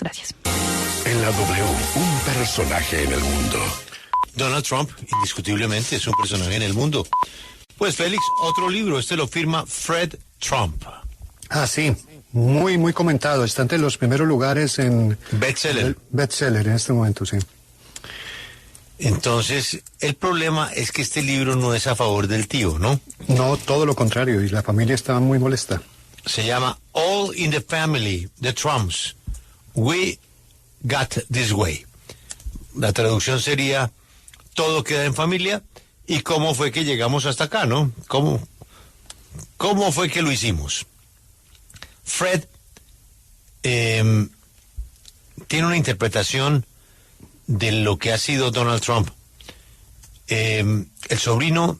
Gracias. En la W, un personaje en el mundo. Donald Trump, indiscutiblemente, es un personaje en el mundo. Pues, Félix, otro libro. Este lo firma Fred Trump. Ah, sí. Muy, muy comentado. Está entre los primeros lugares en... Bestseller. Bestseller en este momento, sí. Entonces, el problema es que este libro no es a favor del tío, ¿no? No, todo lo contrario. Y la familia está muy molesta. Se llama All in the Family, The Trumps. We Got This Way. La traducción sería todo queda en familia y cómo fue que llegamos hasta acá, ¿no? ¿Cómo fue que lo hicimos? Fred tiene una interpretación de lo que ha sido Donald Trump. El sobrino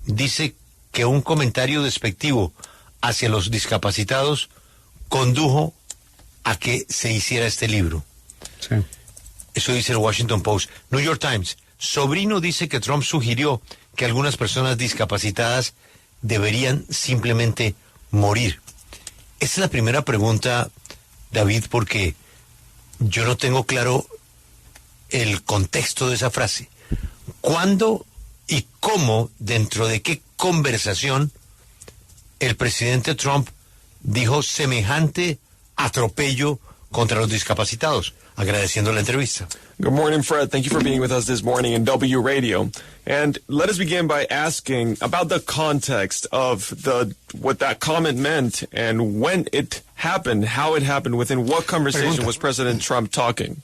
dice que un comentario despectivo hacia los discapacitados condujo a que se hiciera este libro. Sí. Eso dice el Washington Post. New York Times. Sobrino dice que Trump sugirió que algunas personas discapacitadas deberían simplemente morir. Esa es la primera pregunta, David, porque yo no tengo claro el contexto de esa frase. ¿Cuándo y cómo, dentro de qué conversación, el presidente Trump dijo semejante atropello contra los discapacitados? Agradeciendo la entrevista. Good morning, Fred. Thank you for being with us this morning in W Radio. And let us begin by asking about the context of what that comment meant and when it happened, how it happened, within what conversation was President Trump talking?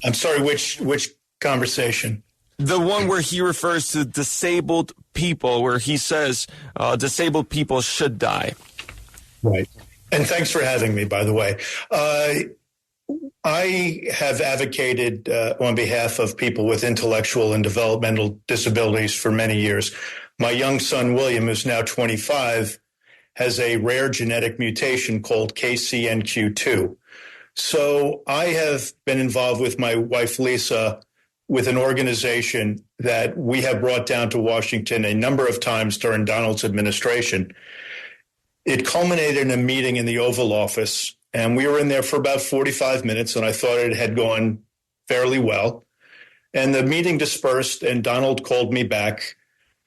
I'm sorry, which conversation? The one where he refers to disabled people, where he says disabled people should die. Right. And thanks for having me, by the way. I have advocated on behalf of people with intellectual and developmental disabilities for many years. My young son, William, who's now 25, has a rare genetic mutation called KCNQ2. So I have been involved with my wife, Lisa, with an organization that we have brought down to Washington a number of times during Donald's administration. It culminated in a meeting in the Oval Office, and we were in there for about 45 minutes, and I thought it had gone fairly well. And the meeting dispersed, and Donald called me back,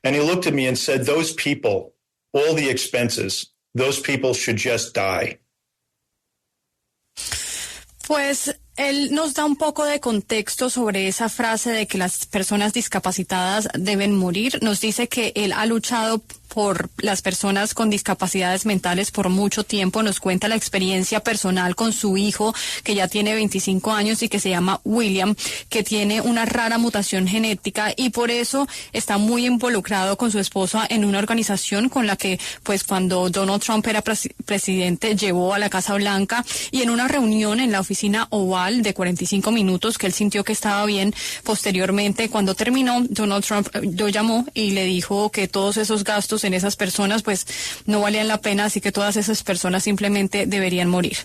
and he looked at me and said, those people, all the expenses, those people should just die. Pues él nos da un poco de contexto sobre esa frase de que las personas discapacitadas deben morir. Nos dice que él ha luchado por las personas con discapacidades mentales por mucho tiempo. Nos cuenta la experiencia personal con su hijo, que ya tiene 25 años y que se llama William, que tiene una rara mutación genética y por eso está muy involucrado con su esposa en una organización con la que, pues, cuando Donald Trump era presidente, llevó a la Casa Blanca, y en una reunión en la oficina Oval de 45 minutos que él sintió que estaba bien. Posteriormente, cuando terminó, Donald Trump lo llamó y le dijo que todos esos gastos en esas personas pues no valían la pena, así que todas esas personas simplemente deberían morir.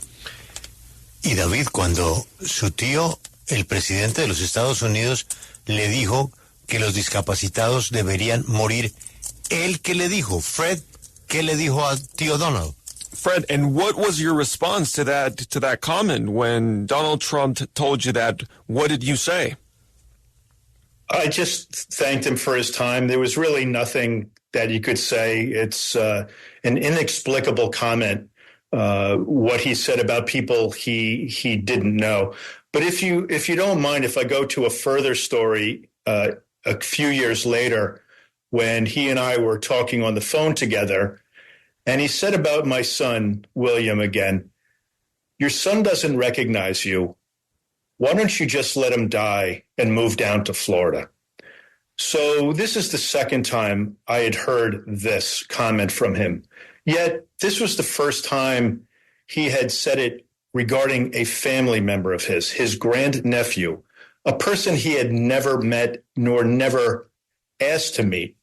Y David, cuando su tío, el presidente de los Estados Unidos, le dijo que los discapacitados deberían morir, ¿él qué le dijo? Fred, ¿qué le dijo al tío Donald? Fred, and what was your response to that comment when Donald Trump told you that? What did you say? I just thanked him for his time. There was really nothing that you could say. It's an inexplicable comment, what he said about people he didn't know. But if you don't mind, if I go to a further story, a few years later, when he and I were talking on the phone together, and he said about my son, William, again, your son doesn't recognize you. Why don't you just let him die and move down to Florida? So this is the second time I had heard this comment from him. Yet this was the first time he had said it regarding a family member of his grandnephew, a person he had never met nor never asked to meet.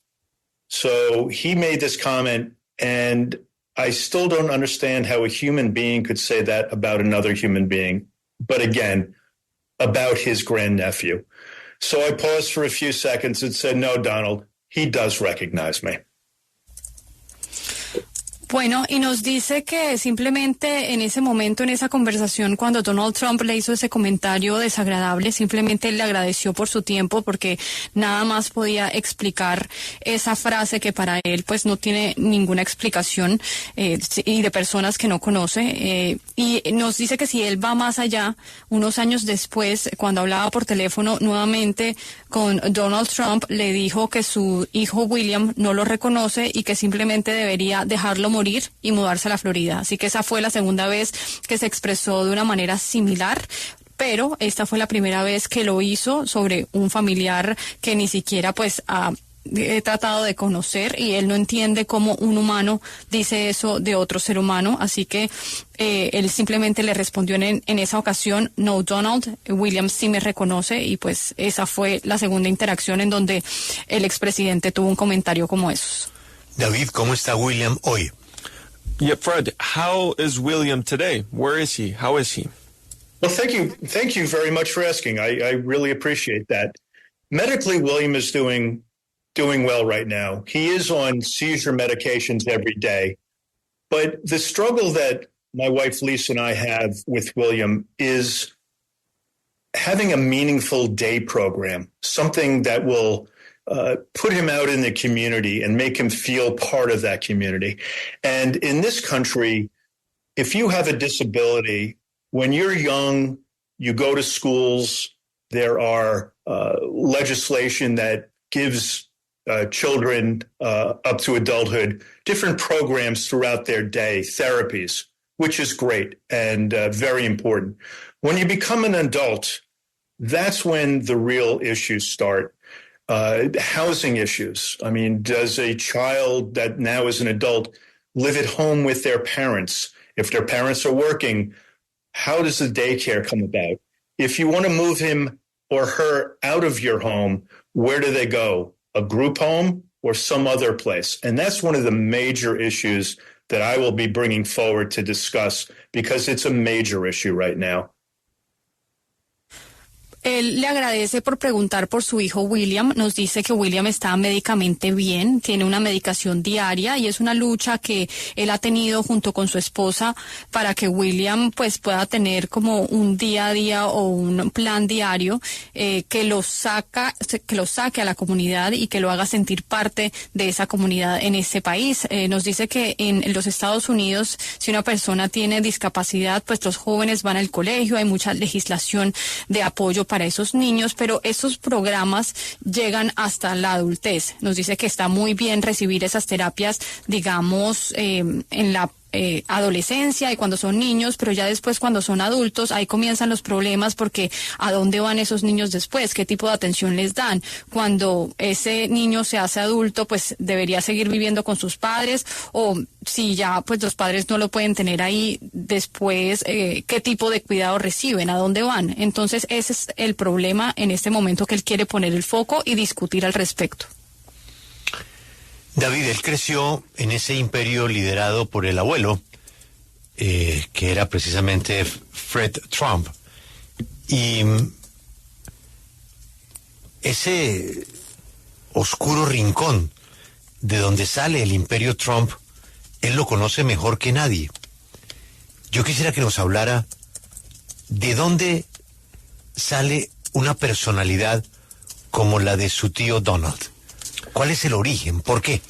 So he made this comment, and I still don't understand how a human being could say that about another human being. But again, about his grandnephew. So I paused for a few seconds and said, no, Donald, he does recognize me. Bueno, y nos dice que simplemente en ese momento, en esa conversación, cuando Donald Trump le hizo ese comentario desagradable, simplemente él le agradeció por su tiempo porque nada más podía explicar esa frase que para él pues no tiene ninguna explicación y de personas que no conoce. Y nos dice que si él va más allá, unos años después, cuando hablaba por teléfono nuevamente con Donald Trump, le dijo que su hijo William no lo reconoce y que simplemente debería dejarlo morir y mudarse a la Florida. Así que esa fue la segunda vez que se expresó de una manera similar, pero esta fue la primera vez que lo hizo sobre un familiar que ni siquiera pues he tratado de conocer, y él no entiende cómo un humano dice eso de otro ser humano. Así que él simplemente le respondió en esa ocasión: no, Donald, William sí me reconoce. Y pues esa fue la segunda interacción en donde el expresidente tuvo un comentario como esos. David, ¿cómo está William hoy? Yeah, Fred, how is William today? Where is he? How is he? Well, thank you very much for asking. I really appreciate that. Medically, William is doing well right now. He is on seizure medications every day. But the struggle that my wife Lisa and I have with William is having a meaningful day program, something that will put him out in the community and make him feel part of that community. And in this country, if you have a disability, when you're young, you go to schools, there are legislation that gives children up to adulthood different programs throughout their day, therapies, which is great and very important. When you become an adult, that's when the real issues start. Housing issues. I mean, does a child that now is an adult live at home with their parents? If their parents are working, how does the daycare come about? If you want to move him or her out of your home, where do they go? A group home or some other place? And that's one of the major issues that I will be bringing forward to discuss, because it's a major issue right now. Él le agradece por preguntar por su hijo William. Nos dice que William está médicamente bien, tiene una medicación diaria, y es una lucha que él ha tenido junto con su esposa para que William pues pueda tener como un día a día o un plan diario que lo saque a la comunidad y que lo haga sentir parte de esa comunidad en ese país. Nos dice que en los Estados Unidos, si una persona tiene discapacidad, pues los jóvenes van al colegio, hay mucha legislación de apoyo para esos niños, pero esos programas llegan hasta la adultez. Nos dice que está muy bien recibir esas terapias, digamos, en la adolescencia y cuando son niños, pero ya después cuando son adultos, ahí comienzan los problemas, porque ¿a dónde van esos niños después? ¿Qué tipo de atención les dan? Cuando ese niño se hace adulto, pues debería seguir viviendo con sus padres, o si ya pues los padres no lo pueden tener ahí después, ¿qué tipo de cuidado reciben? ¿A dónde van? Entonces ese es el problema en este momento que él quiere poner el foco y discutir al respecto. David, él creció en ese imperio liderado por el abuelo, que era precisamente Fred Trump. Y ese oscuro rincón de donde sale el imperio Trump, él lo conoce mejor que nadie. Yo quisiera que nos hablara de dónde sale una personalidad como la de su tío Donald. ¿Cuál es el origen? ¿Por qué?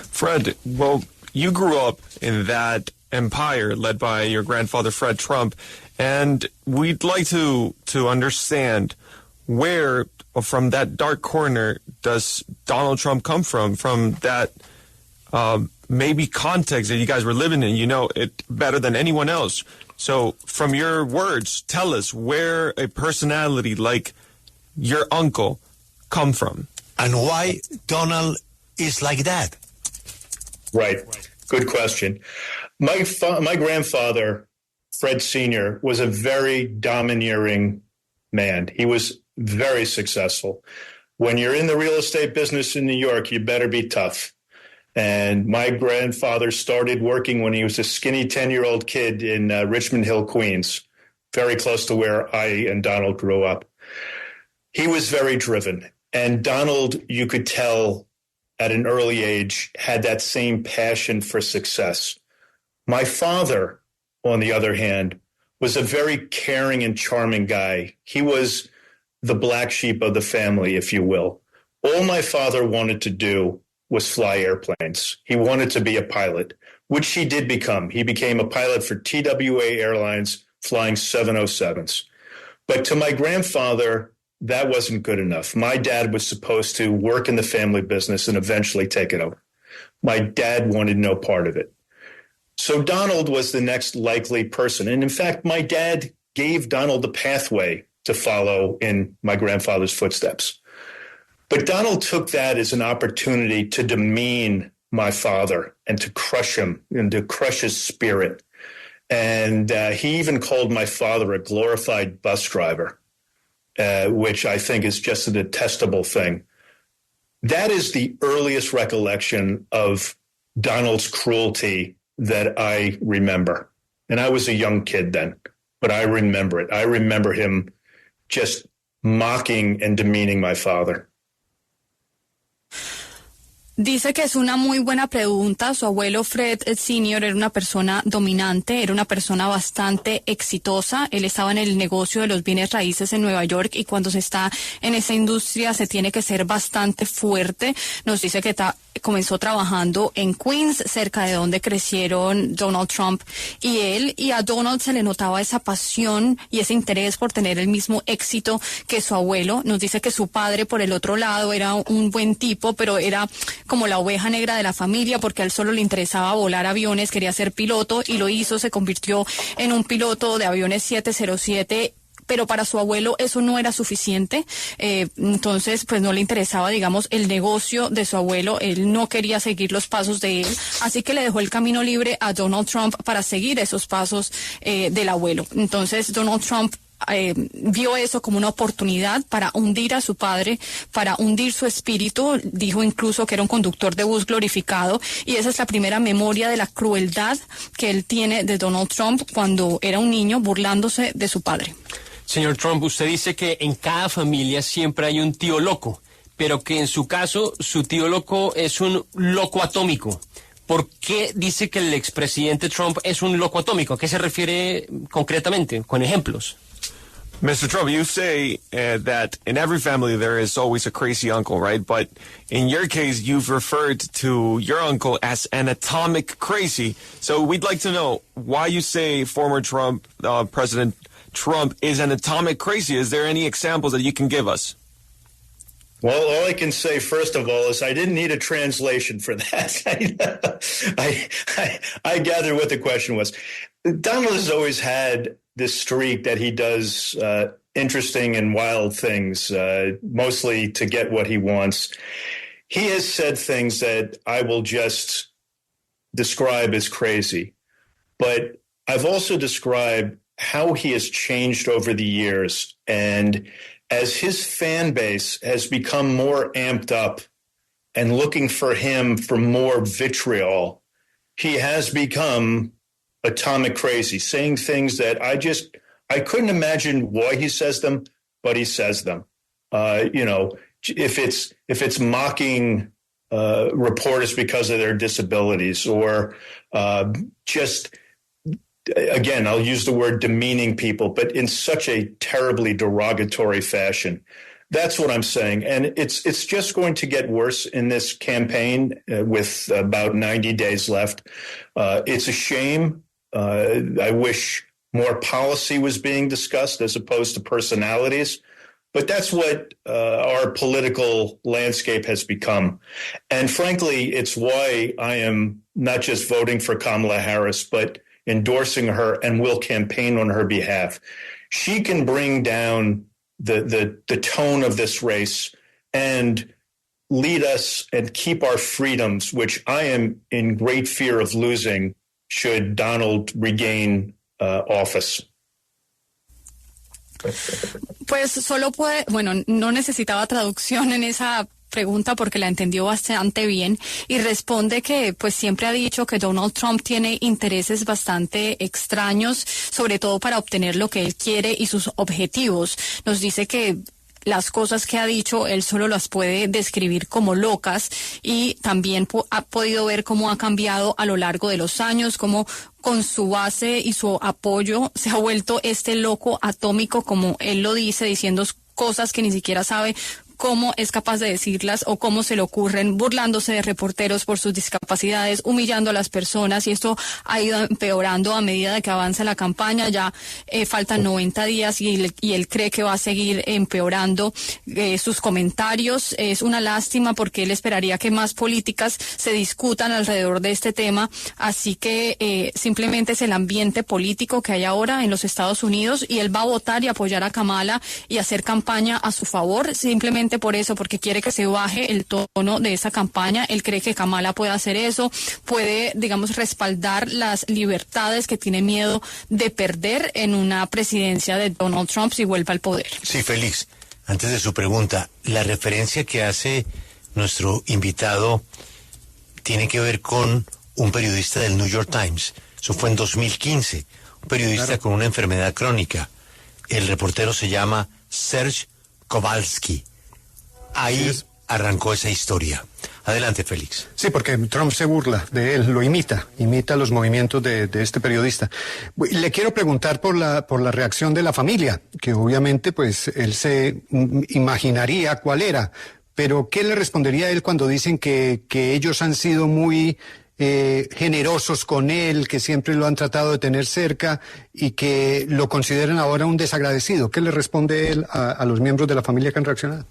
Fred, well, you grew up in that empire led by your grandfather, Fred Trump, and we'd like to understand where, from that dark corner, does Donald Trump come from that maybe context that you guys were living in. You know it better than anyone else. So from your words, tell us where a personality like your uncle come from. And why Donald is like that? Right. Good question. My grandfather, Fred Sr., was a very domineering man. He was very successful. When you're in the real estate business in New York, you better be tough. And my grandfather started working when he was a skinny 10-year-old kid in Richmond Hill, Queens, very close to where I and Donald grew up. He was very driven. And Donald, you could tell at an early age had that same passion for success. My father, on the other hand, was a very caring and charming guy. He was the black sheep of the family, if you will. All my father wanted to do was fly airplanes. He wanted to be a pilot, which he did become. He became a pilot for TWA Airlines, flying 707s. But to my grandfather, that wasn't good enough. My dad was supposed to work in the family business and eventually take it over. My dad wanted no part of it. So Donald was the next likely person. And in fact, my dad gave Donald the pathway to follow in my grandfather's footsteps. But Donald took that as an opportunity to demean my father and to crush him and to crush his spirit. And he even called my father a glorified bus driver, which I think is just a detestable thing. That is the earliest recollection of Donald's cruelty that I remember. And I was a young kid then, but I remember it. I remember him just mocking and demeaning my father. Dice que es una muy buena pregunta. Su abuelo Fred Sr. era una persona dominante, era una persona bastante exitosa. Él estaba en el negocio de los bienes raíces en Nueva York y cuando se está en esa industria se tiene que ser bastante fuerte. Nos dice que comenzó trabajando en Queens, cerca de donde crecieron Donald Trump y él. Y a Donald se le notaba esa pasión y ese interés por tener el mismo éxito que su abuelo. Nos dice que su padre, por el otro lado, era un buen tipo, pero era como la oveja negra de la familia porque a él solo le interesaba volar aviones, quería ser piloto y lo hizo, se convirtió en un piloto de aviones 707, pero para su abuelo eso no era suficiente, entonces pues no le interesaba, digamos, el negocio de su abuelo, él no quería seguir los pasos de él, así que le dejó el camino libre a Donald Trump para seguir esos pasos del abuelo. Entonces Donald Trump vio eso como una oportunidad para hundir a su padre, para hundir su espíritu. Dijo incluso que era un conductor de bus glorificado y esa es la primera memoria de la crueldad que él tiene de Donald Trump cuando era un niño burlándose de su padre. Señor Trump, usted dice que en cada familia siempre hay un tío loco, pero que en su caso su tío loco es un loco atómico. ¿Por qué dice que el expresidente Trump es un loco atómico? ¿A qué se refiere concretamente, con ejemplos? Mr. Trump, you say that in every family there is always a crazy uncle, right? But in your case, you've referred to your uncle as an atomic crazy. So we'd like to know why you say former President Trump is an atomic crazy. Is there any examples that you can give us? Well, all I can say, first of all, is I didn't need a translation for that. I gathered what the question was. Donald has always had this streak that he does interesting and wild things, mostly to get what he wants. He has said things that I will just describe as crazy, but I've also described how he has changed over the years. And as his fan base has become more amped up and looking for him for more vitriol, he has become atomic crazy, saying things that I couldn't imagine why he says them, but he says them. If it's mocking reporters because of their disabilities, or just, again, I'll use the word demeaning people, but in such a terribly derogatory fashion. That's what I'm saying. And it's just going to get worse in this campaign with about 90 days left. It's a shame. I wish more policy was being discussed as opposed to personalities. But that's what our political landscape has become. And frankly, it's why I am not just voting for Kamala Harris, but endorsing her and will campaign on her behalf. She can bring down the tone of this race and lead us and keep our freedoms, which I am in great fear of losing should Donald regain office. Pues solo no necesitaba traducción en esa pregunta porque la entendió bastante bien y responde que pues siempre ha dicho que Donald Trump tiene intereses bastante extraños, sobre todo para obtener lo que él quiere y sus objetivos. Nos dice que las cosas que ha dicho, él solo las puede describir como locas, y también ha podido ver cómo ha cambiado a lo largo de los años, cómo con su base y su apoyo se ha vuelto este loco atómico, como él lo dice, diciendo cosas que ni siquiera sabe cómo es capaz de decirlas o cómo se le ocurren, burlándose de reporteros por sus discapacidades, humillando a las personas, y esto ha ido empeorando a medida de que avanza la campaña. Ya faltan 90 días y él cree que va a seguir empeorando sus comentarios. Es una lástima porque él esperaría que más políticas se discutan alrededor de este tema, así que simplemente es el ambiente político que hay ahora en los Estados Unidos, y él va a votar y apoyar a Kamala y hacer campaña a su favor, simplemente por eso, porque quiere que se baje el tono de esa campaña. Él cree que Kamala puede hacer eso, puede, digamos, respaldar las libertades que tiene miedo de perder en una presidencia de Donald Trump si vuelve al poder. Sí, Félix, antes de su pregunta, la referencia que hace nuestro invitado tiene que ver con un periodista del New York Times. Eso fue en 2015, un periodista Claro. con una enfermedad crónica. El reportero se llama Serge Kowalski. Ahí arrancó esa historia. Adelante, Félix. Sí, porque Trump se burla de él, lo imita los movimientos de este periodista. Le quiero preguntar por la reacción de la familia, que obviamente pues él se imaginaría cuál era, pero ¿qué le respondería a él cuando dicen que ellos han sido muy generosos con él, que siempre lo han tratado de tener cerca y que lo consideran ahora un desagradecido? ¿Qué le responde él a los miembros de la familia que han reaccionado?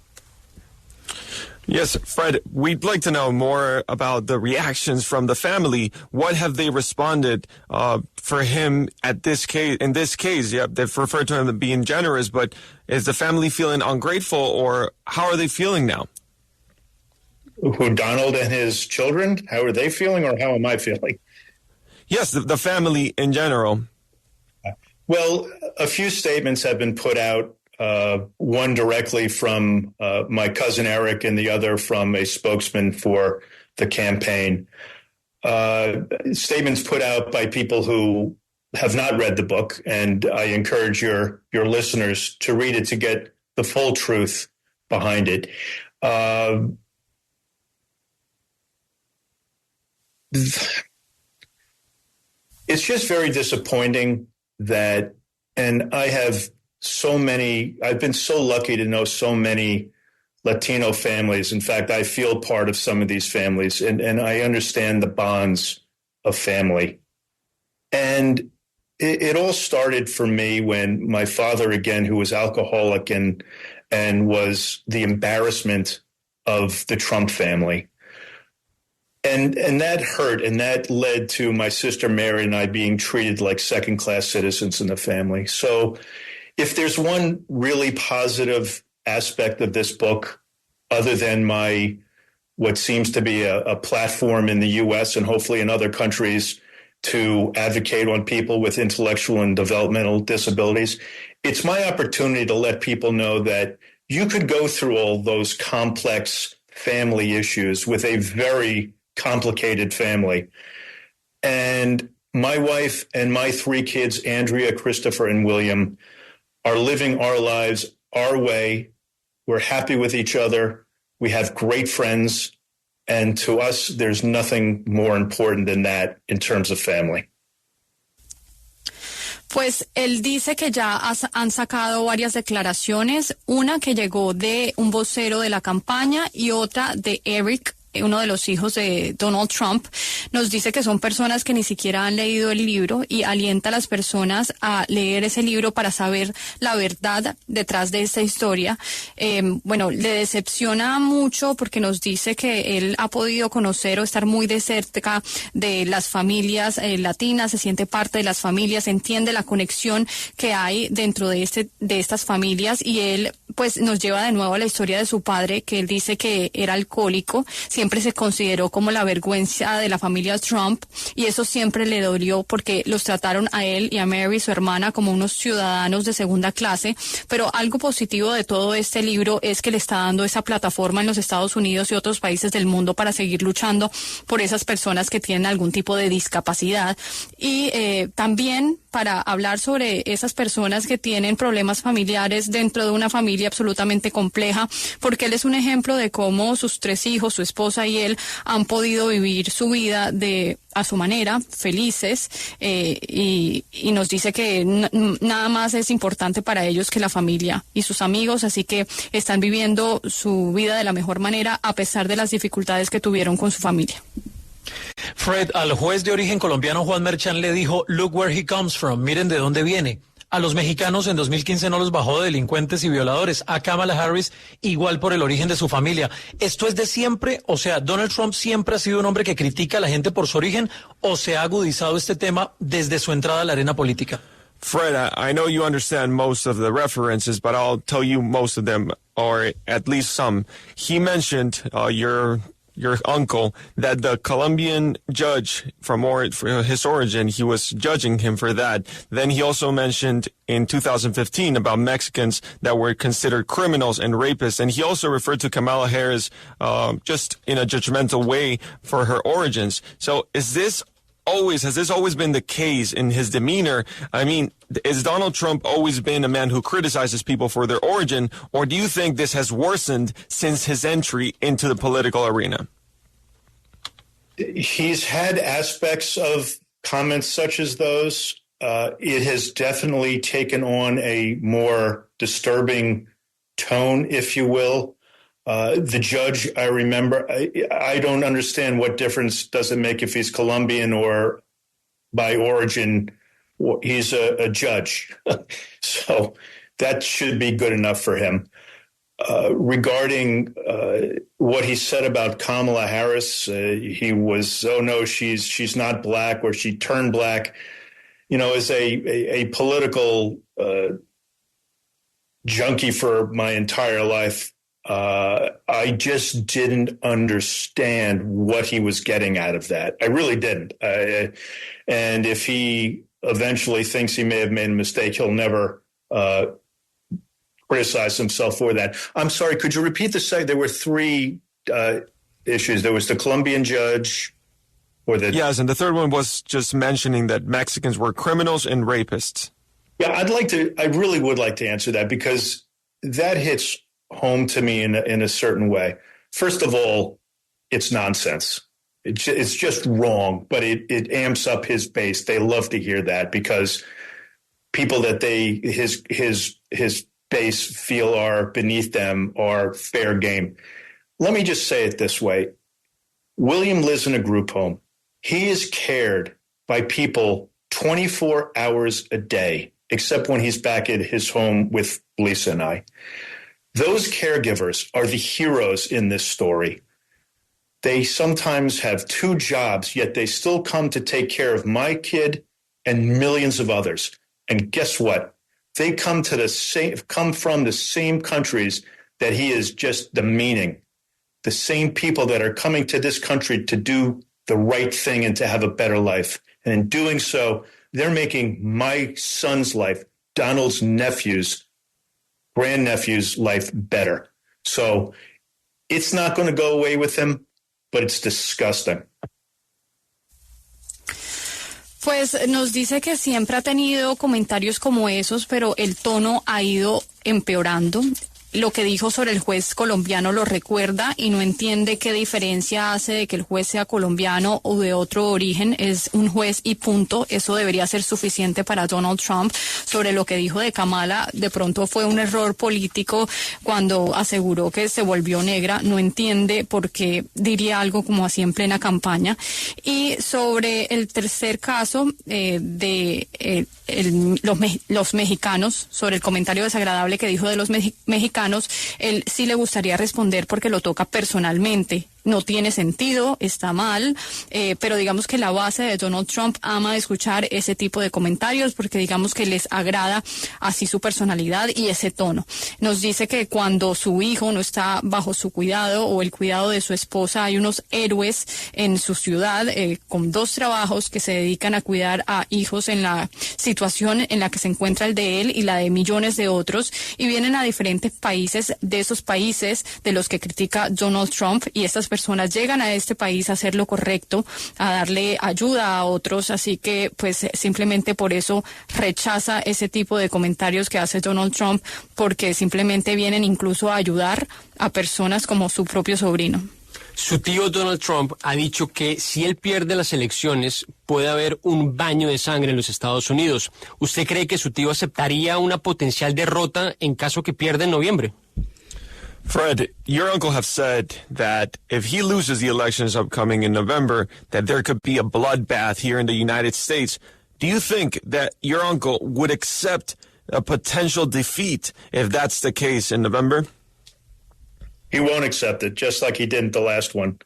Yes, Fred, we'd like to know more about the reactions from the family. What have they responded for him at this case? In this case, yeah, they've referred to him as being generous, but is the family feeling ungrateful, or how are they feeling now? Who, Donald and his children? How are they feeling, or how am I feeling? Yes, the family in general. Well, a few statements have been put out, one directly from my cousin Eric and the other from a spokesman for the campaign. Statements put out by people who have not read the book, and I encourage your listeners to read it to get the full truth behind it. It's just very disappointing that, and I've been so lucky to know so many Latino families. In fact, I feel part of some of these families, and I understand the bonds of family. And it all started for me when my father, again, who was alcoholic and was the embarrassment of the Trump family. And that hurt, and that led to my sister Mary and I being treated like second-class citizens in the family. So if there's one really positive aspect of this book, other than what seems to be a platform in the U.S. and hopefully in other countries to advocate on people with intellectual and developmental disabilities, it's my opportunity to let people know that you could go through all those complex family issues with a very complicated family. And my wife and my three kids, Andrea, Christopher, and William, are living our lives our way. We're happy with each other. We have great friends. And to us, there's nothing more important than that in terms of family. Pues él dice que ya han sacado varias declaraciones, una que llegó de un vocero de la campaña y otra de Eric, uno de los hijos de Donald Trump. Nos dice que son personas que ni siquiera han leído el libro y alienta a las personas a leer ese libro para saber la verdad detrás de esta historia. Bueno, le decepciona mucho porque nos dice que él ha podido conocer o estar muy de cerca de las familias latinas, se siente parte de las familias, entiende la conexión que hay dentro de estas familias, y él pues nos lleva de nuevo a la historia de su padre, que él dice que era alcohólico, siempre se consideró como la vergüenza de la familia Trump, y eso siempre le dolió porque los trataron a él y a Mary, su hermana, como unos ciudadanos de segunda clase. Pero algo positivo de todo este libro es que le está dando esa plataforma en los Estados Unidos y otros países del mundo para seguir luchando por esas personas que tienen algún tipo de discapacidad. Y también para hablar sobre esas personas que tienen problemas familiares dentro de una familia absolutamente compleja, porque él es un ejemplo de cómo sus 3 hijos, su esposa y él han podido vivir su vida a su manera, felices, y nos dice que nada más es importante para ellos que la familia y sus amigos, así que están viviendo su vida de la mejor manera a pesar de las dificultades que tuvieron con su familia. Fred, al juez de origen colombiano Juan Merchan le dijo, look where he comes from, miren de dónde viene. A los mexicanos en 2015 no los bajó de delincuentes y violadores. A Kamala Harris igual por el origen de su familia. ¿Esto es de siempre? O sea, ¿Donald Trump siempre ha sido un hombre que critica a la gente por su origen o se ha agudizado este tema desde su entrada a la arena política? Fred, I know you understand most of the references, but I'll tell you most of them, or at least some. He mentioned your uncle, that the Colombian judge from his origin, he was judging him for that. Then he also mentioned in 2015 about Mexicans that were considered criminals and rapists. And he also referred to Kamala Harris just in a judgmental way for her origins. So has this always been the case in his demeanor? I mean, has Donald Trump always been a man who criticizes people for their origin, or do you think this has worsened since his entry into the political arena? He's had aspects of comments such as those. It has definitely taken on a more disturbing tone, if you will. The judge, I remember, I don't understand what difference does it make if he's Colombian or by origin. He's a judge. So that should be good enough for him. Regarding what he said about Kamala Harris, he was, oh no, she's not black, or she turned black. You know, as a political junkie for my entire life, I just didn't understand what he was getting out of that. I really didn't. And if he eventually thinks he may have made a mistake, he'll never criticize himself for that. I'm sorry, could you repeat the second? There were 3 issues. There was the Colombian judge, or the... Yes, and the third one was just mentioning that Mexicans were criminals and rapists. Yeah, I really would like to answer that, because that hits home to me in a certain way. First of all, it's nonsense. It's just wrong, but it amps up his base. They love to hear that, because people that his base feel are beneath them are fair game. Let me just say it this way. William lives in a group home. He is cared by people 24 hours a day, except when he's back at his home with Lisa and I. Those caregivers are the heroes in this story. They sometimes have 2 jobs, yet they still come to take care of my kid and millions of others. And guess what? They come from the same countries that he is just demeaning. The same people that are coming to this country to do the right thing and to have a better life. And in doing so, they're making my son's life, Donald's grandnephew's life better. So it's not going to go away with him, but it's disgusting. Pues nos dice que siempre ha tenido comentarios como esos, pero el tono ha ido empeorando. Lo que dijo sobre el juez colombiano lo recuerda y no entiende qué diferencia hace de que el juez sea colombiano o de otro origen. Es un juez y punto. Eso debería ser suficiente para Donald Trump. Sobre lo que dijo de Kamala, de pronto fue un error político cuando aseguró que se volvió negra. No entiende por qué diría algo como así en plena campaña. Y sobre el tercer caso los mexicanos, sobre el comentario desagradable que dijo de los mexicanos, él sí le gustaría responder porque lo toca personalmente. No tiene sentido, está mal, pero digamos que la base de Donald Trump ama escuchar ese tipo de comentarios porque digamos que les agrada así su personalidad y ese tono. Nos dice que cuando su hijo no está bajo su cuidado o el cuidado de su esposa, hay unos héroes en su ciudad con 2 trabajos que se dedican a cuidar a hijos en la situación en la que se encuentra el de él y la de millones de otros, y vienen a diferentes países, de esos países de los que critica Donald Trump, y estas personas llegan a este país a hacer lo correcto, a darle ayuda a otros, así que pues simplemente por eso rechaza ese tipo de comentarios que hace Donald Trump, porque simplemente vienen incluso a ayudar a personas como su propio sobrino. Su tío Donald Trump ha dicho que si él pierde las elecciones puede haber un baño de sangre en los Estados Unidos. ¿Usted cree que su tío aceptaría una potencial derrota en caso que pierda en noviembre? Fred, your uncle have said that if he loses the elections upcoming in November, that there could be a bloodbath here in the United States. Do you think that your uncle would accept a potential defeat if that's the case in November? He won't accept it, just like he didn't the last one.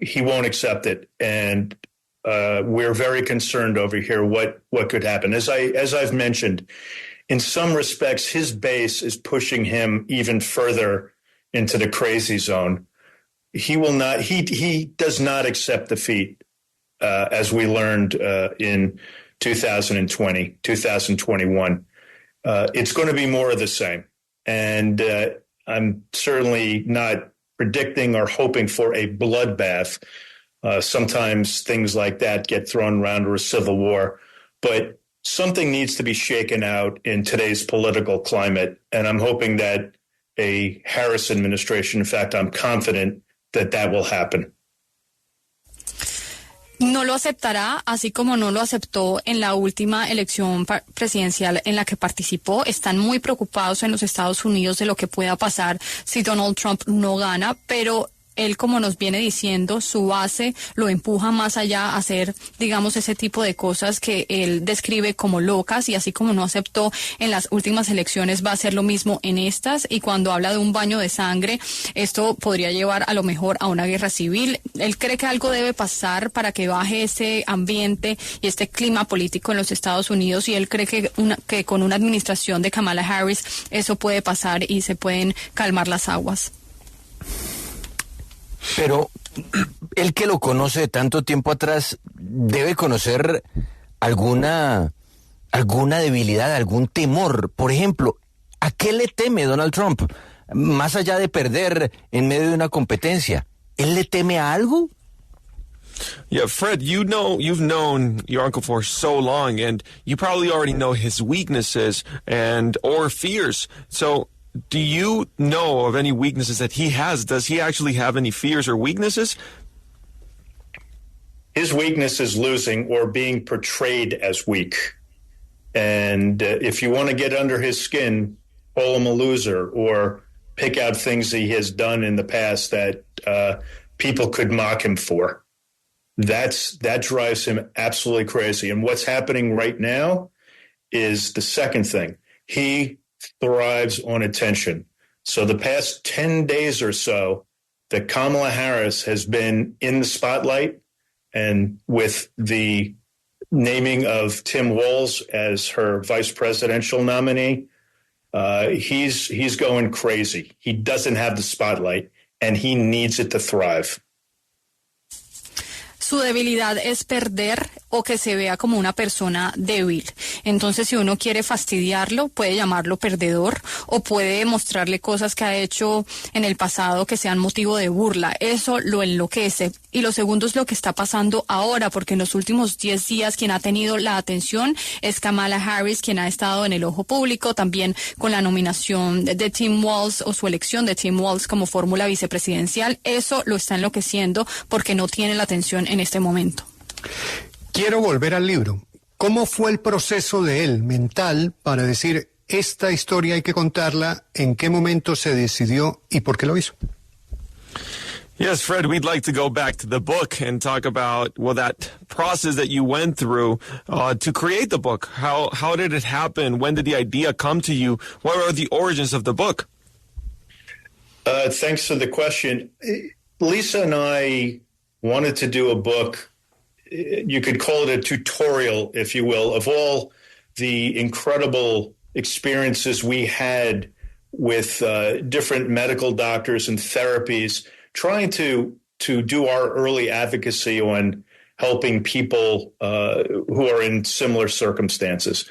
He won't accept it, and we're very concerned over here what could happen. As I've mentioned, in some respects, his base is pushing him even further into the crazy zone. He will not. He does not accept defeat, as we learned in 2020, 2021. It's going to be more of the same, and I'm certainly not predicting or hoping for a bloodbath. Sometimes things like that get thrown around, or a civil war, but something needs to be shaken out in today's political climate, and I'm hoping that a Harris administration, in fact, I'm confident that will happen. No lo aceptará, así como no lo aceptó en la última elección presidencial en la que participó. Están muy preocupados en los Estados Unidos de lo que pueda pasar si Donald Trump no gana, pero él, como nos viene diciendo, su base lo empuja más allá a hacer, digamos, ese tipo de cosas que él describe como locas, y así como no aceptó en las últimas elecciones, va a hacer lo mismo en estas. Y cuando habla de un baño de sangre, esto podría llevar a lo mejor a una guerra civil. Él cree que algo debe pasar para que baje ese ambiente y este clima político en los Estados Unidos, y él cree que con una administración de Kamala Harris eso puede pasar y se pueden calmar las aguas. Pero él, que lo conoce de tanto tiempo atrás, debe conocer alguna debilidad, algún temor. Por ejemplo, ¿a qué le teme Donald Trump? Más allá de perder en medio de una competencia, ¿él le teme a algo? Yeah, Fred, you've known your uncle for so long, and you probably already know his weaknesses or fears. So, do you know of any weaknesses that he has? Does he actually have any fears or weaknesses? His weakness is losing or being portrayed as weak. And if you want to get under his skin, call him a loser or pick out things he has done in the past that people could mock him for. That drives him absolutely crazy. And what's happening right now is the second thing. He thrives on attention. So the past 10 days or so, that Kamala Harris has been in the spotlight, and with the naming of Tim Walz as her vice presidential nominee, he's going crazy. He doesn't have the spotlight, and he needs it to thrive. Su debilidad es perder o que se vea como una persona débil. Entonces, si uno quiere fastidiarlo, puede llamarlo perdedor o puede mostrarle cosas que ha hecho en el pasado que sean motivo de burla. Eso lo enloquece. Y lo segundo es lo que está pasando ahora, porque en los últimos 10 días quien ha tenido la atención es Kamala Harris, quien ha estado en el ojo público, también con la nominación de Tim Walz o su elección de Tim Walz como fórmula vicepresidencial. Eso lo está enloqueciendo porque no tiene la atención en este momento. Quiero volver al libro. ¿Cómo fue el proceso de él, mental, para decir, esta historia hay que contarla, en qué momento se decidió y por qué lo hizo? Yes, Fred, we'd like to go back to the book and talk about, that process that you went through to create the book. How did it happen? When did the idea come to you? What are the origins of the book? Thanks for the question. Lisa and I wanted to do a book. You could call it a tutorial, if you will, of all the incredible experiences we had with different medical doctors and therapies, trying to do our early advocacy on helping people who are in similar circumstances.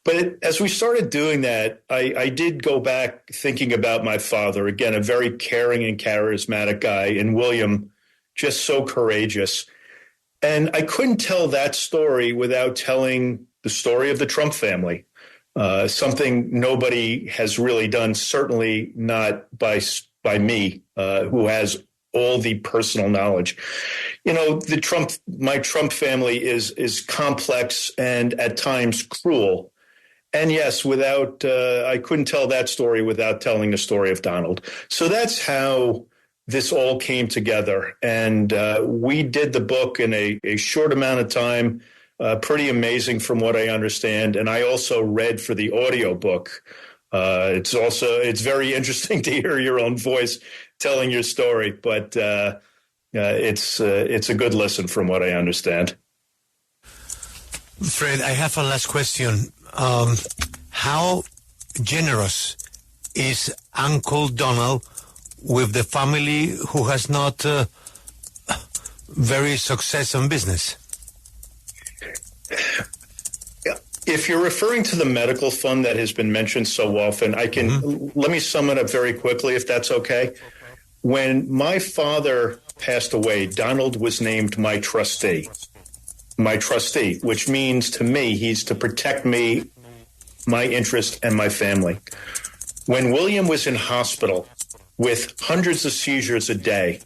But as we started doing that, I did go back thinking about my father. Again, a very caring and charismatic guy, and William, just so courageous. And I couldn't tell that story without telling the story of the Trump family, something nobody has really done, certainly not by me, who has all the personal knowledge. You know, my Trump family is complex and at times cruel. And yes, I couldn't tell that story without telling the story of Donald. So that's how this all came together. And we did the book in a short amount of time, pretty amazing from what I understand. And I also read for the audio book. It's very interesting to hear your own voice telling your story, but it's a good listen from what I understand. Fred, I have a last question. How generous is Uncle Donald with the family who has not very success in business? If you're referring to the medical fund that has been mentioned so often, let me sum it up very quickly, if that's okay. When my father passed away, Donald was named my trustee, which means to me, he's to protect me, my interest, and my family. When William was in hospital with hundreds of seizures a day,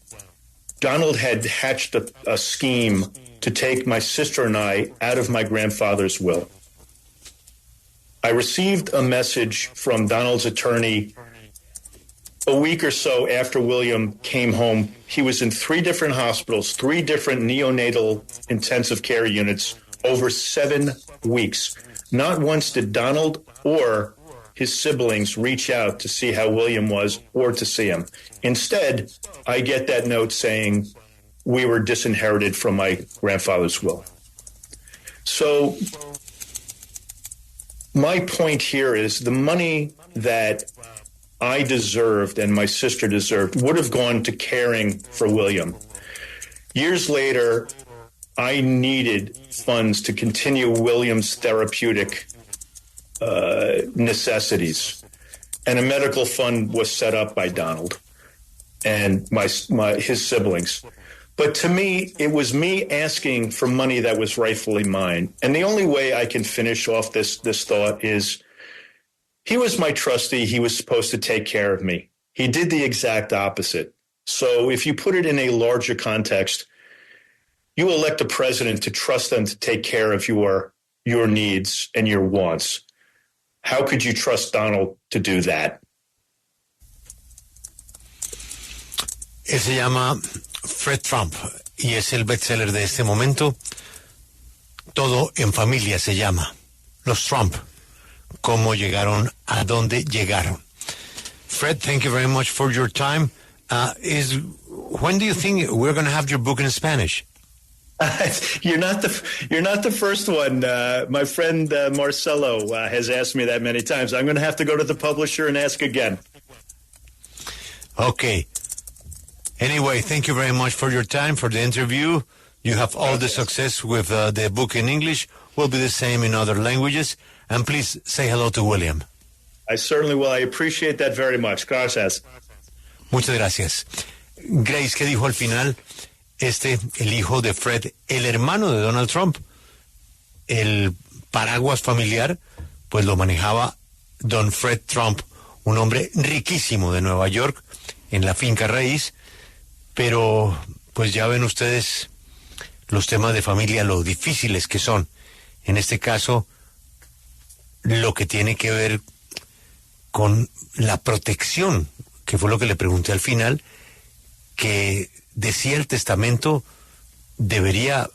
Donald had hatched a scheme to take my sister and I out of my grandfather's will. I received a message from Donald's attorney a week or so after William came home. He was in 3 different hospitals, 3 different neonatal intensive care units over 7 weeks. Not once did Donald or his siblings reach out to see how William was or to see him. Instead, I get that note saying we were disinherited from my grandfather's will. So my point here is the money that I deserved and my sister deserved would have gone to caring for William. Years later, I needed funds to continue William's therapeutic necessities. And a medical fund was set up by Donald and his siblings. But to me, it was me asking for money that was rightfully mine. And the only way I can finish off this thought is he was my trustee. He was supposed to take care of me. He did the exact opposite. So if you put it in a larger context, you elect a president to trust them to take care of your needs and your wants. How could you trust Donald to do that? Él se llama Fred Trump y es el bestseller de este momento. Todo en familia se llama. Los Trump. Cómo llegaron a donde llegaron. Fred, thank you very much for your time. When do you think we're going to have your book in Spanish? You're not the first one. My friend Marcelo has asked me that many times. I'm going to have to go to the publisher and ask again. Okay. Anyway, thank you very much for your time, for the interview. You have all the success with the book in English. Will be the same in other languages. And please say hello to William. I certainly will. I appreciate that very much. Gracias. Muchas gracias. Grace, ¿qué dijo al final? El hijo de Fred, el hermano de Donald Trump. El paraguas familiar, pues lo manejaba don Fred Trump, un hombre riquísimo de Nueva York, en la finca raíz. Pero, pues ya ven ustedes los temas de familia, lo difíciles que son. En este caso, lo que tiene que ver con la protección, que fue lo que le pregunté al final, que decía el testamento debería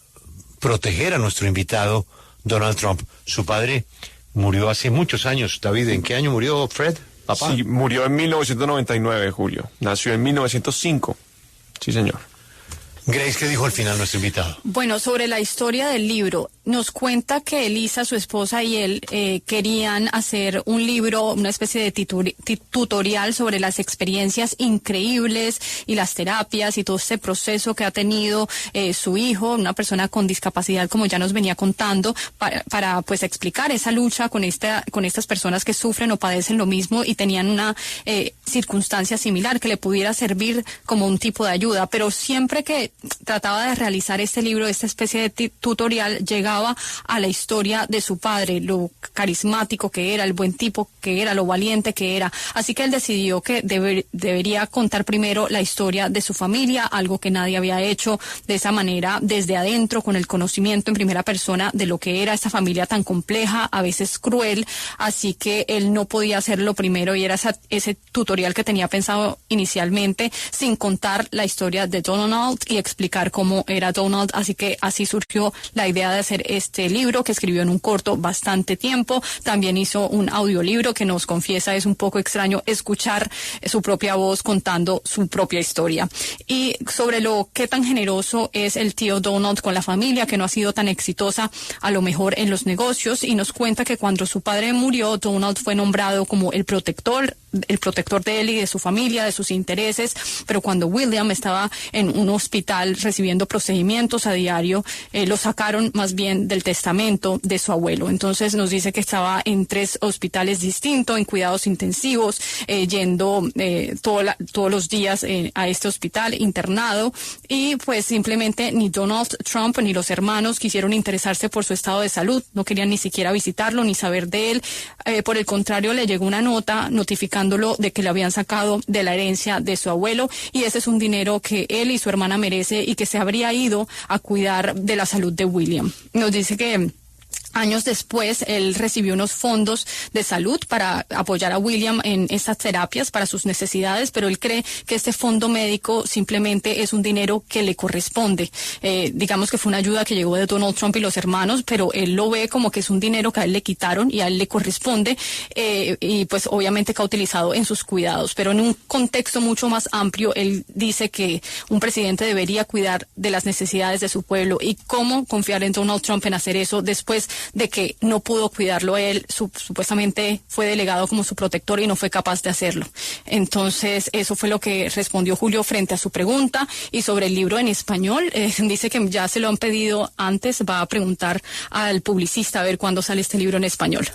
proteger a nuestro invitado Donald Trump. Su padre murió hace muchos años. David, ¿en qué año murió Fred, papá? Sí, murió en 1999, Julio. Nació en 1905. Sí, señor. Grace, ¿qué dijo al final nuestro invitado? Bueno, sobre la historia del libro, nos cuenta que Elisa, su esposa, y él querían hacer un libro, una especie de tutorial sobre las experiencias increíbles y las terapias y todo este proceso que ha tenido su hijo, una persona con discapacidad, como ya nos venía contando, para pues explicar esa lucha con estas personas que sufren o padecen lo mismo y tenían una circunstancia similar que le pudiera servir como un tipo de ayuda. Pero siempre que trataba de realizar este libro, esta especie de tutorial, llegaba a la historia de su padre, lo carismático que era, el buen tipo que era, lo valiente que era. Así que él decidió que debería contar primero la historia de su familia, algo que nadie había hecho de esa manera, desde adentro, con el conocimiento en primera persona de lo que era esta familia tan compleja, a veces cruel. Así que él no podía hacerlo primero y era ese tutorial que tenía pensado inicialmente, sin contar la historia de Donald y explicar cómo era Donald. Así que así surgió la idea de hacer este libro, que escribió en un corto bastante tiempo. También hizo un audiolibro que nos confiesa es un poco extraño escuchar su propia voz contando su propia historia. Y sobre lo que tan generoso es el tío Donald con la familia, que no ha sido tan exitosa a lo mejor en los negocios, y nos cuenta que cuando su padre murió, Donald fue nombrado como el protector de él y de su familia, de sus intereses, pero cuando William estaba en un hospital recibiendo procedimientos a diario, lo sacaron más bien del testamento de su abuelo. Entonces nos dice que estaba en 3 hospitales distintos, en cuidados intensivos, yendo todos los días a este hospital internado, y pues simplemente ni Donald Trump ni los hermanos quisieron interesarse por su estado de salud, no querían ni siquiera visitarlo ni saber de él. Por el contrario, le llegó una nota notificándolo de que le habían sacado de la herencia de su abuelo, y ese es un dinero que él y su hermana merece y que se habría ido a cuidar de la salud de William. Nos dice que años después, él recibió unos fondos de salud para apoyar a William en estas terapias para sus necesidades, pero él cree que este fondo médico simplemente es un dinero que le corresponde. Digamos que fue una ayuda que llegó de Donald Trump y los hermanos, pero él lo ve como que es un dinero que a él le quitaron y a él le corresponde, y pues obviamente que ha utilizado en sus cuidados. Pero en un contexto mucho más amplio, él dice que un presidente debería cuidar de las necesidades de su pueblo, y cómo confiar en Donald Trump en hacer eso después de que no pudo cuidarlo él, supuestamente fue delegado como su protector y no fue capaz de hacerlo. Entonces, eso fue lo que respondió Julio frente a su pregunta. Y sobre el libro en español, dice que ya se lo han pedido antes, va a preguntar al publicista a ver cuándo sale este libro en español.